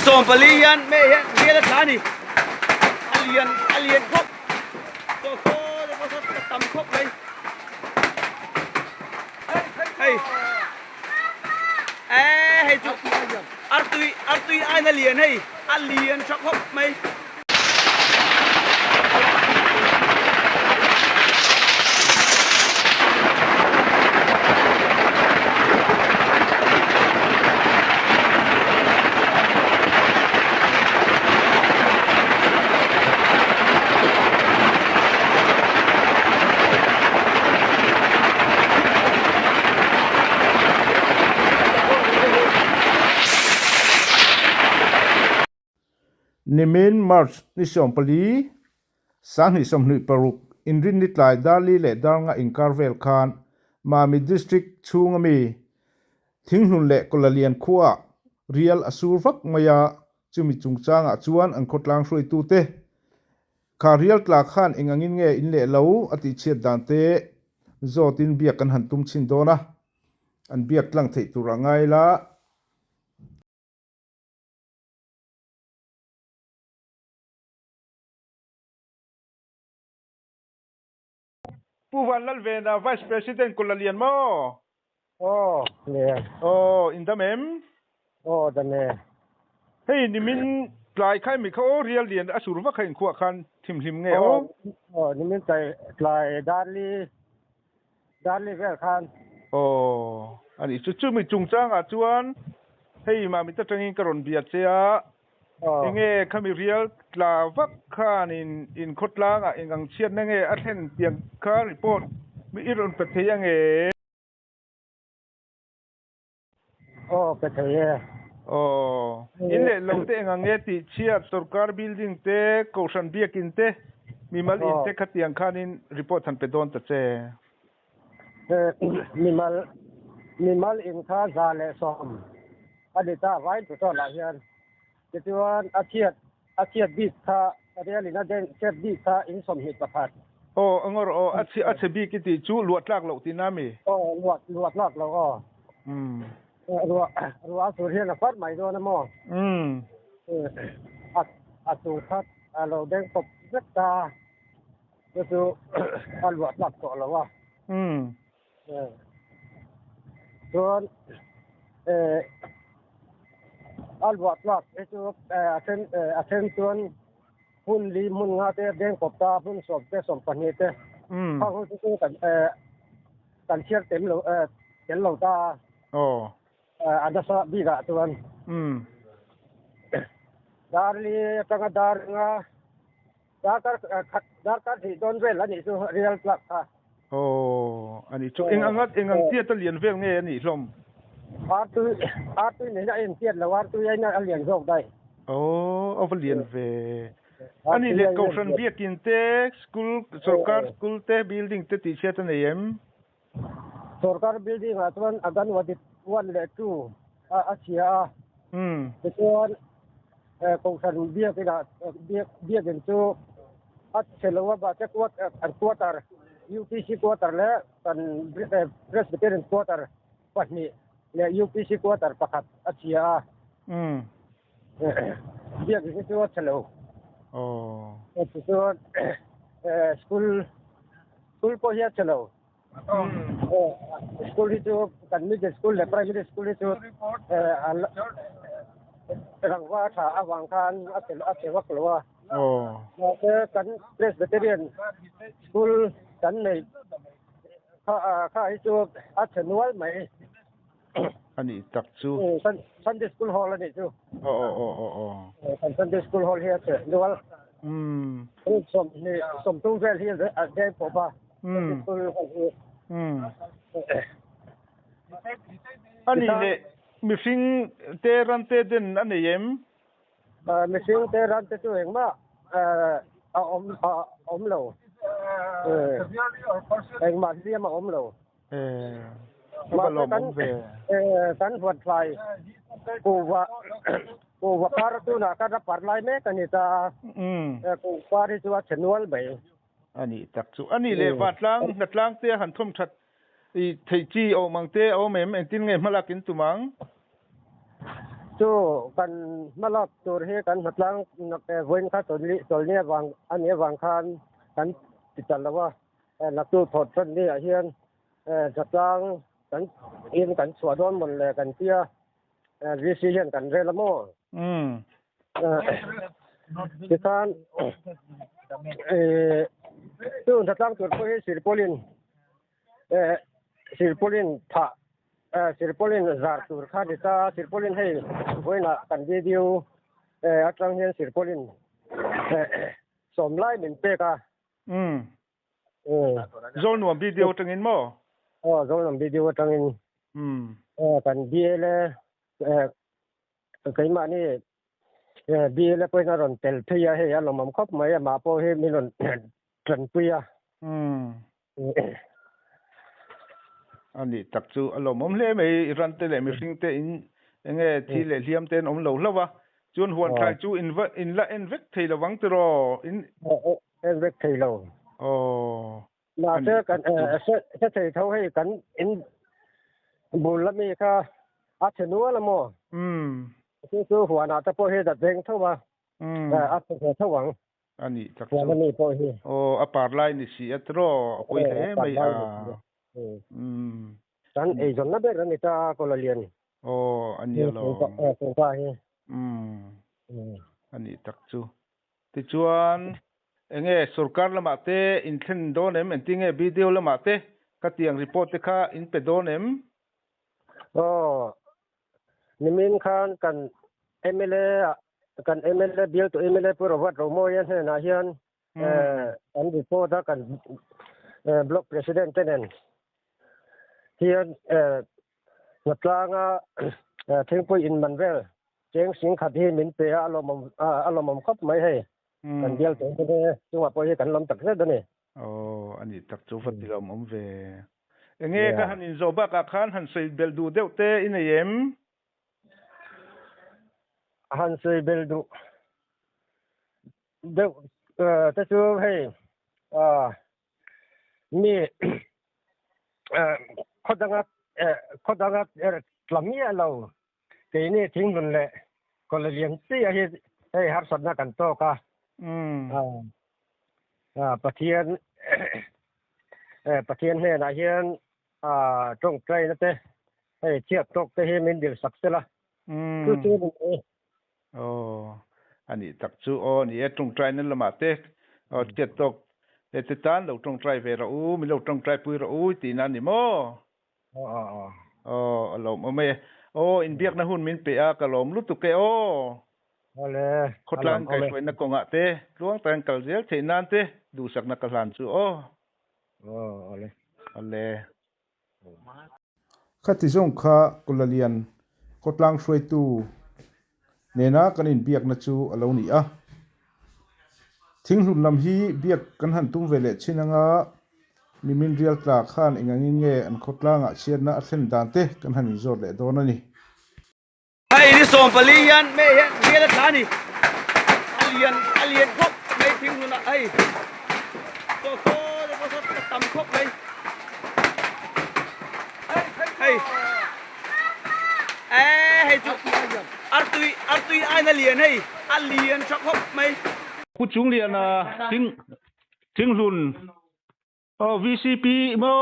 som palian me he la thani alien khop so ko so tam khop đây hey hey chu artui ai na liền hey alien chok khop mai Nimin March ni som pali sang ni som ni paruk inrin ni tlai darli le darnga in Karvel Khan Mami district chungami thingnun le kolalian khuwa real asur vak maya chumi chungchanga chuan an khotlang hroi tu te kha real tla khan engangin nge in le lo ati chet dan te zotin biak kan han tum chin dona an biak tlang thei tur angai la Puvan lalvena Vice President Kulalian mo. Oh, yeah. Oh, in the mem. Oh, the ne. Hey, ni min plai khai mi kho real lian asur va khain khuwa khan thimhlim nge o. Oh, ni min tai darli vel khan. Oh, ani chu mi chungchang a chuan hey ma mi ta tangin karon biat chea. Oh. Inge khami real tla vak khan in khotlang a engang chiat na nge athen piang kha report mi iron pathya nge. Oh, pathya. Oh, in le lo te engang nge ti chiat sarkar building te kaushan biakin te mi mal in te khatiang khanin report han pe don ta che. Mimal in kha zale som. Adita vai to la hian. Ketuan achiat bit kha reali na den chet bit kha in som hit pakhat. Oh, angor achi bi kiti chu luat lak lo ti nami. Oh, luat lak lo oh. Ruwa sur hian a fat mai do na mo. Atu khat alo den kop zeta. Ketu alwat lak ko lo wa. Soon alwat lak itu aten soon hun li mun nga te den kop ta hun sob te som pani te ha hu tu kan chiar tem lo ta Oh ada sa bi ga tuan darli tanga dar nga dar ka thi don vel ani su real plak ha Oh ani chu engang tia ta lian vel nge ani hlom Artu ni na in tiat la wartu ai na alian zok dai Oh ovalian ve ani le kaushan biakin te school sarkar school te building te ti chet na yem sarkar building atwan agan wadit 1 le 2 achia betuan kaushan biakina biakin chu at selawa ba te quarter UPC quarter le kan Presbyterian quarter pahni le UPC quarter pakhat achia biak ni chu chalo so school ko ya chalo school chu kan middle school le primary school chu rangwa tha awang khan atewak lowa kan Presbyterian school kan nei kha chu atnual mai ani tak chu Sunday school hall ani chu Sunday school hall here dual som tung vel here de po ba school ani le missing te ran te den ani yem missing te ran te chu engma om lo engma sia ma om lo ma lo mong ve kan huat fai ku wa par tu na ka par lai me kanita ku pari chu chenwal bai ani tak chu ani le watlang natlang te han thom that i thei chi o mangte o mem en tin nge malakin tumang จู่กันมาลอบตัวเฮกันหัดล้างนักเว้นค่าตัวนี้วางอันนี้วางคานกันติดจันแล้วว่านักตู้ถอดต้นนี่เฮียนจัดล้างกันเอียนกันสวดอนหมดเลยกันเตี้ยรีซิเลียนกันเรลโมที่การตู้จัดล้างตัวผู้สิริโพลินสิริโพลินผาสิริโพลินซาร์ตูร์คาดิตาสิริโพลินให้ไว้นะกันวิดีโออัตรังเฮียนสิริโพลินสมไล่เหมือนเปกาโซนวมวิดีโอจังอินบ่โซนวมวิดีโอจังอินกันเบียเลเคยมานี่เบียเลเปิ้นรอนเตลเทียให้อารมณ์มันครบมั้ยมาโปให้มีรอนจันเปียอันนี้ตักจูอารมณ์ผมเลยไม่รันเตเลยไม่สิงเตอินเงที่เลยเลียมเตนอมโลแล้ววะจวนหวนทายจูอินละเวกเทละวังตรออินเวกเทโลมาเจอกันเทเท่าให้กันอินบุญละมีค่ะอาชนัวละโมคือหัวหน้าตะโปเฮดัดเร่งเท่าว่าอาจจะเท่าหวังอันนี้ตักจูมันนี่โปเฮอปาร์ไลนี่สิอัตรอคุยให้ไม่กันจนนับเป็นนี่ตาคนละเรียนอันนี้เหรอสงสัยอันนี้ตักจูที่ชวนสุรการละมาเตอินเทนโดเนมติงวิดีโอละมาเตกัดยังรีพอร์ตค่ะอินเปโดเนมนิมินคันกันเอเมเลเดียวตัวเอเมเลปุรวัตโรโมยันเฮนาเฮียนอันรีพอร์ตกันบล็อกประธานเต็นเฮียนวัดลางถึงปุยอินมันเวลเจงสิงขัดที่มินเปียอารมณ์ครบไม่ให้กันเดียวถึงจะจังหวะปุยกันลำตักเสร็จนี่อันนี้ตักจูฟัดที่เรามุ่งเวก็หันอินโซบักอาคารหันใส่เบลดูเดวเตอินเอ็มหันใส่เบลดูเดวจะช่วยให้มีข้อดังหลังนี้เราเกนี่ทิ้งนั่นแหละก็เลยเลี้ยงเตี้ยให้หัดสนกันโตก็ประเทียนให้นายเฮียนตรงใจนะเต้ให้เทียบตกเต้ให้มันเดือดสักเสียละคือชื่อนี่อันนี้ตักจูนี่ตรงใจนั่นละมาเต้เทียบตกแต่ตานเราตรงใจเวรามีเราตรงใจปุยเราตีนั่นนี่มั้เราไม่อินเบียกนะหุ่นมินเปียกะลมลุตุเกเลยคนล่างไก่สวยนักกงะเต้ล้วงแตงกัลเจียเทนันเต้ดูสักนักกลานจูเลยข้าที่ส่งข้ากุลเลียนคนล่างสวยตูเนน่ากันอินเบียกนะจูอารมณ์นี่ทิ้งหุ่นลำฮีเบียกกันหันตุ้งเวเลชินังนิมินเรียลตราขานอิงงินเงอันคดล่างเชียนน่าเส้นดานเตกันหันอิจอดเลโดนนี่ไอ้นี่ส่งปลียันไม่เห็นเรียลตานี่อเลียนครบไม่ทิ้งหุ่นไอ้โซ่แล้วก็ตำครบเลยให้จุอัลตุยไอ้นั่นเลียนให้อัลเลียนช็อกครบไหมผู้จุงเรียนทิ้งรุ่นVCP มั้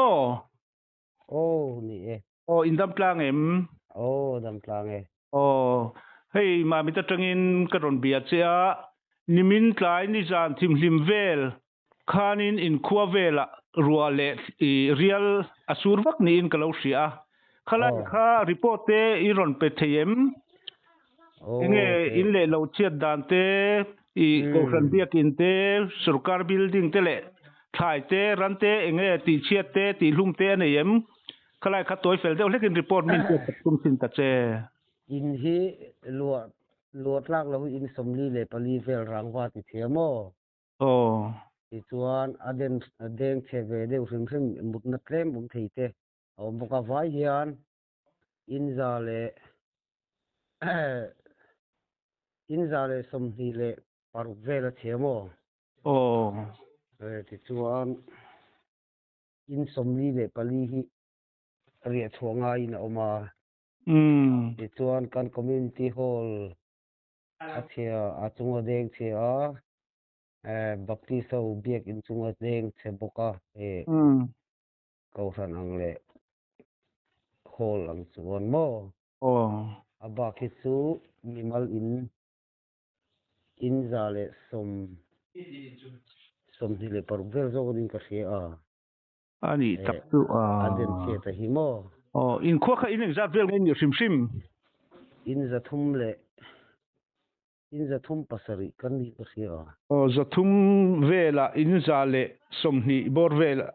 นี่อินดัมกลางดัมกลางให้มามิตรจังอินกระดอนเบียดเสียนิมินกลายนิจานทิมลิมเวลคานินอินคัวเวลรัวเลเรียลอสูรวักนี่อินกะลาวเสียขลังข้ารีพอร์ตอีรอนเปเทียมอินเลลาวเชียดดานเตกองสันเบียกินเตสุรการบิลดิ้งเตเลถ่ายเตรันเตตีเชียดเตตีลุ่มเตเนี่ยมขลังข้าตัวเฟลเดลเล็กินรีพอร์ตมินเตตุ้มสินตัดเจอินฮีลวดลากเราอินสมลีเลปลีเฟลรังวาติเทียมที่ชวนอเดงเชเวเดวซึ่งมุดนัดเล่มผมทีเตบุกไว้เฮียนอินซาเลสมลีเลปารุเวลเทียมที่ชวนอินสมลีเลปลีฮิเรียชวงไงนะออกมา ti chuan kan community hall a thia a chunga deng thia baptist ho biak in chunga deng che boka ko san ang le hall ang chuan mo aba ki chu mimal in za le som ni le par vel zo din ka sia ani tak tu aden che ta hi mo in kho kha in za vel ngen sim sim in za thum pasari kan ni ka sia za thum vela in za le som ni bor vela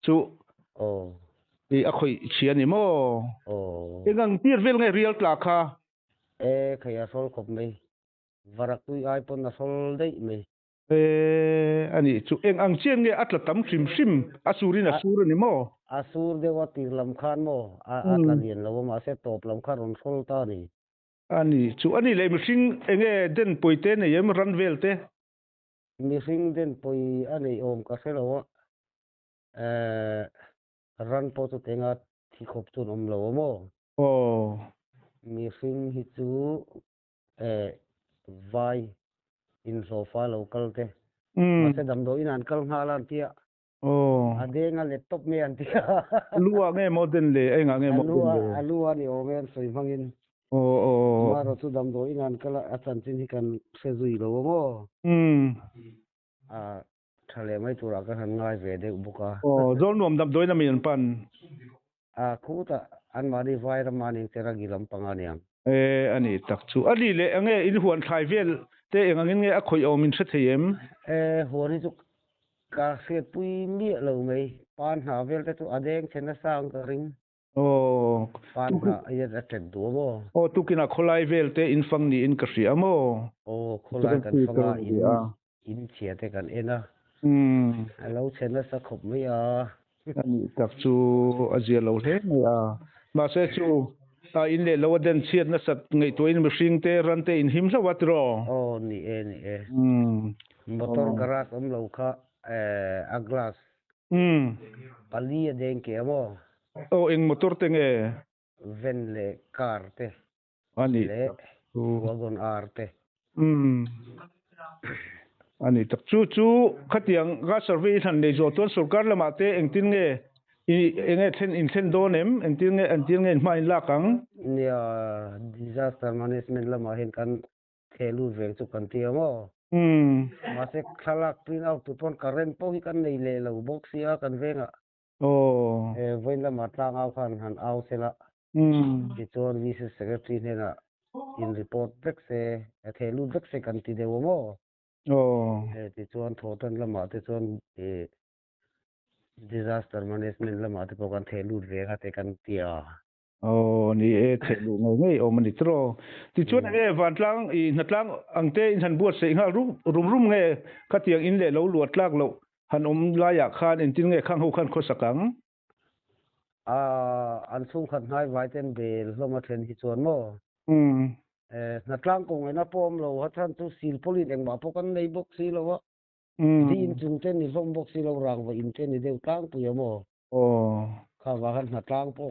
chu i a khoi chian ni mo engang tir vel nge real tla kha khaya sol khop mai varak tu ai pon na sol dei mai ani chu eng ang chen nge atla tam sim sim asuri ni mo asur de wa tir lam khan mo atla lian lo ma se top lam khan on sol ta ni ani chu ani le mihring enge den poite ne yem ran velte mihring den poi ani om ka se lo ran po tu tenga thi khop tu om lo mo mihring hi chu vai in sofa local te mase dam do in an kal ngalan tia adenga laptop me an tia luwa nge modern le enga nge modern le alua ni omen soi mangin maro tu dam do in an kala atan tin hi kan sezui lo mo thale mai tura ka han ngai ve de buka zol nom dam doina min pan khuta an mari vai ramani tera gilam panganiam ani tak chu ali le ange in huan thai vel te engangin nge a khoi omin tha theyem hori chu ka se pui mi lo mai pan ha vel te chu adeng chena sang ka ring pan ha ya da tet do mo tu kina kholai vel te in fang ni in ka ri amo kholai kan fanga in chia te kan ena alo chena sa khop mai ani tak chu azia lo le ma se chu in le loden chiat na sat ngei to in mihring te ran te in him hlawat ro ni e motor garage om lo kha a glass pali deng ke amo eng motor te nge ven le car te ani le wagon r te ani tak chu khatiang ga survey han le zo ton sarkar lama te engtin nge enge in donem engtin nge mai la kang nia disaster management lama hen kan thelu ve chu kan ti amo ma se khalak print out tu pon current po hi kan nei le lo box ya kan venga voin lama tlang au khan han au sela ti chon vice secretary nena in report vek se thelu vek se kan ti de mo ti chon thotan lama ti chon disaster management lama te po kan thelu ve ga te kan tia ni thelu ngai mani tro ti chuan nge wantlang I natlang angte in han buat se nga rum nge khatiang in le lo luat tlak lo han la ya khan in tin nge khang ho khan khosakang an sung khan ngai vai ten bel loma then hi chuan mo natlang ko ngai na pom lo hathan tu sil polin eng ma po kan nei box si lo wa di in chung ten ni vom box si lo rang wa in ten ni deu tang pu mo kha wa han natlang po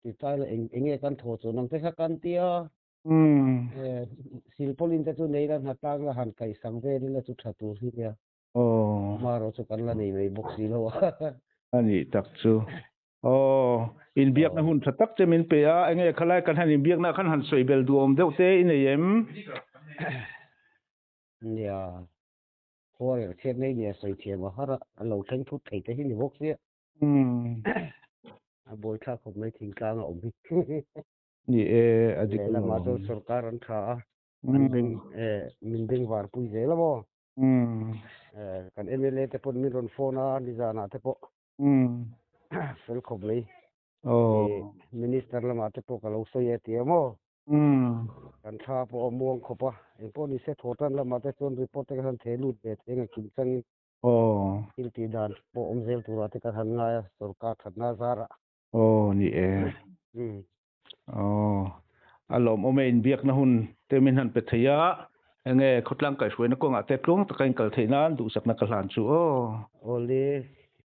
ti tai la enge kan tho chu nang te kha kan tia sil polin te chu nei la natlang la han kai sang ve ni la chu thatu hi ya maro chu kan la nei box si lo ani tak chu in biak na hun thatak che min pe a enge khalai kan han in biak na khan han soi bel duom deu te in em nia hore chet nei nia soi thia ma hara lo theng thut thei te hi ni box ya a boy tha khop mai thing tlang om hi ni adik la ma to sarkar an tha min ding war pui je la mo kan MLA te pon min ron phone ni jana te po fel khop mai minister la ma te po ka lo so ye ti mo kan tha po omong khopa en po ni se thotan la ma te chon report te kan thelu be tenga kim chang il ti dan po omzel tu ra te kan han nga sarkar thatna zara ni alom ome in biak na hun te min han pe thaya enge khotlang kai hruai na ko nga te tlong ta kain kal theina du sakna kal han chu ole